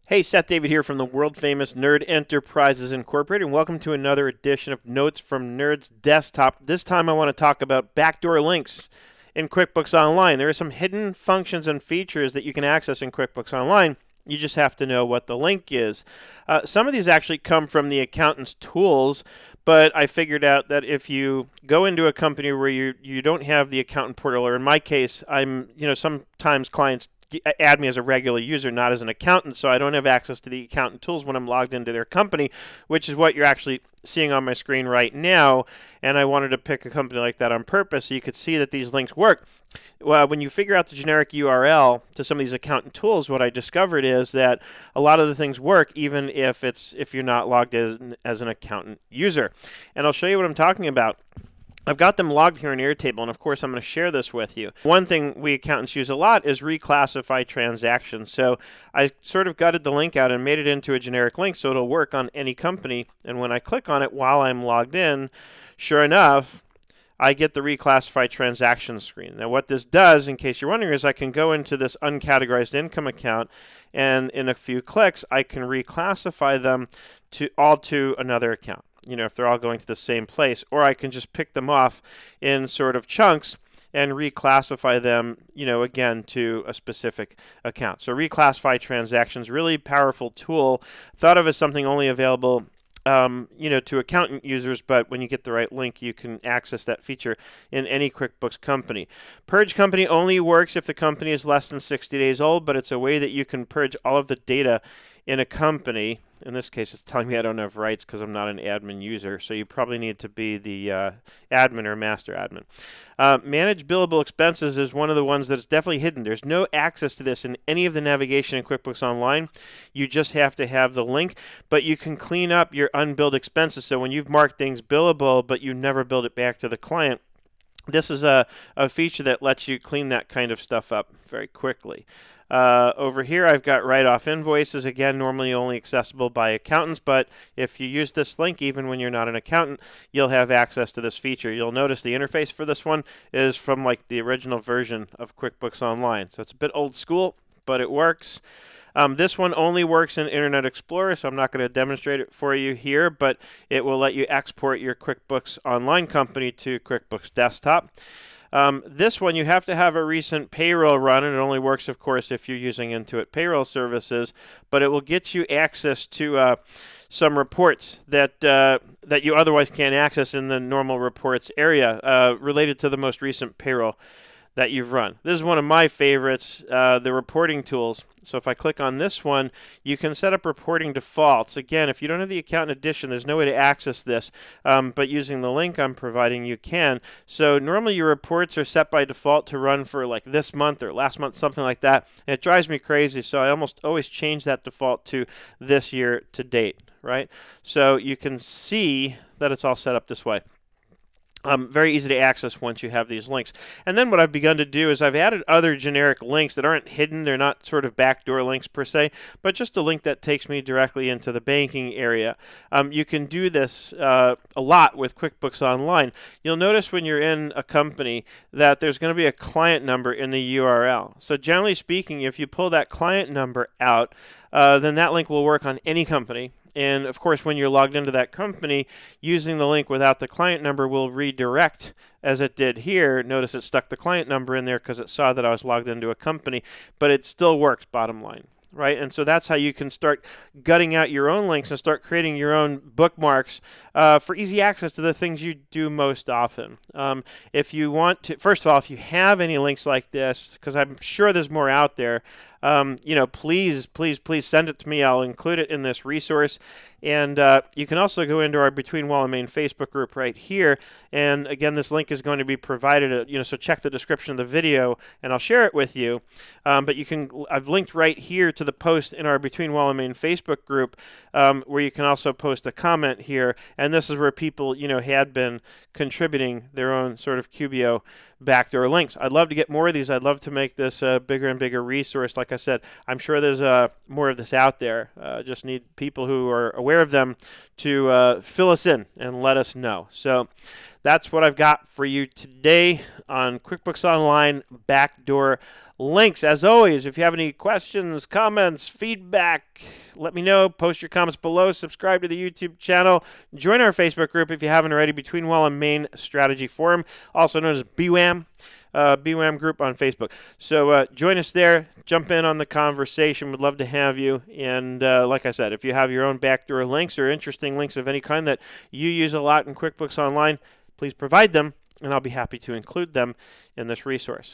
Hey, Seth David here from the world famous Nerd Enterprises Incorporated, and welcome to another edition of Notes from Nerd's Desktop. This time I want to talk about backdoor links in QuickBooks Online. There are some hidden functions and features that you can access in QuickBooks Online. You just have to know what the link is. Some of these actually come from the accountant's tools, but I figured out that if you go into a company where you don't have the accountant portal, or in my case, sometimes clients add me as a regular user, not as an accountant, so I don't have access to the accountant tools when I'm logged into their company, which is what you're actually seeing on my screen right now. And I wanted to pick a company like that on purpose so you could see that these links work. Well, when you figure out the generic URL to some of these accountant tools, what I discovered is that a lot of the things work even if you're not logged as an accountant user. And I'll show you what I'm talking about. I've got them logged here in Airtable, and of course I'm going to share this with you. One thing we accountants use a lot is reclassify transactions. So I sort of gutted the link out and made it into a generic link so it'll work on any company. And when I click on it while I'm logged in, sure enough, I get the reclassify transactions screen. Now what this does, in case you're wondering, is I can go into this uncategorized income account, and in a few clicks I can reclassify them to another account. If they're all going to the same place, or I can just pick them off in sort of chunks and reclassify them, again to a specific account. So reclassify transactions, really powerful tool, thought of as something only available to accountant users, but when you get the right link, you can access that feature in any QuickBooks company. Purge company only works if the company is less than 60 days old, but it's a way that you can purge all of the data in a company. In this case, it's telling me I don't have rights because I'm not an admin user, so you probably need to be the admin or master admin. Manage billable expenses is one of the ones that's definitely hidden. There's no access to this in any of the navigation in QuickBooks Online. You just have to have the link, but you can clean up your unbilled expenses. So when you've marked things billable, but you never billed it back to the client, this is a feature that lets you clean that kind of stuff up very quickly. Over here, I've got write-off invoices, again, normally only accessible by accountants, but if you use this link, even when you're not an accountant, you'll have access to this feature. You'll notice the interface for this one is from like the original version of QuickBooks Online. So it's a bit old school, but it works. This one only works in Internet Explorer, so I'm not going to demonstrate it for you here, but it will let you export your QuickBooks Online company to QuickBooks Desktop. This one, you have to have a recent payroll run, and it only works, of course, if you're using Intuit Payroll Services, but it will get you access to some reports that you otherwise can't access in the normal reports area related to the most recent payroll that you've run. This is one of my favorites, the reporting tools. So if I click on this one, you can set up reporting defaults. Again, if you don't have the accountant edition, there's no way to access this, but using the link I'm providing, you can. So normally your reports are set by default to run for like this month or last month, something like that. And it drives me crazy, so I almost always change that default to this year to date, right? So you can see that it's all set up this way. Very easy to access once you have these links. And then what I've begun to do is I've added other generic links that aren't hidden. They're not sort of backdoor links per se, but just a link that takes me directly into the banking area. You can do this a lot with QuickBooks Online. You'll notice when you're in a company that there's going to be a client number in the URL. So generally speaking, if you pull that client number out, then that link will work on any company. And of course, when you're logged into that company, using the link without the client number will redirect as it did here. Notice it stuck the client number in there because it saw that I was logged into a company, but it still works, bottom line. Right? And so that's how you can start gutting out your own links and start creating your own bookmarks for easy access to the things you do most often. If you want to, first of all, if you have any links like this, because I'm sure there's more out there, please send it to me. I'll include it in this resource. And you can also go into our Between Wall and Main Facebook group right here. And again, this link is going to be provided, so check the description of the video and I'll share it with you. But I've linked right here to the post in our Between Wall and Main Facebook group where you can also post a comment here. And this is where people, had been contributing their own sort of QBO backdoor links. I'd love to get more of these. I'd love to make this a bigger and bigger resource. Like I said, I'm sure there's more of this out there. Just need people who are aware of them to fill us in and let us know. So That's what I've got for you today on QuickBooks Online backdoor links. As always, if you have any questions, comments, feedback, let me know. Post your comments below. Subscribe to the YouTube channel. Join our Facebook group if you haven't already, Between Well and Main Strategy Forum, also known as BWAM. BWAM group on Facebook. So join us there. Jump in on the conversation. We'd love to have you. And like I said, if you have your own backdoor links or interesting links of any kind that you use a lot in QuickBooks Online, please provide them, and I'll be happy to include them in this resource.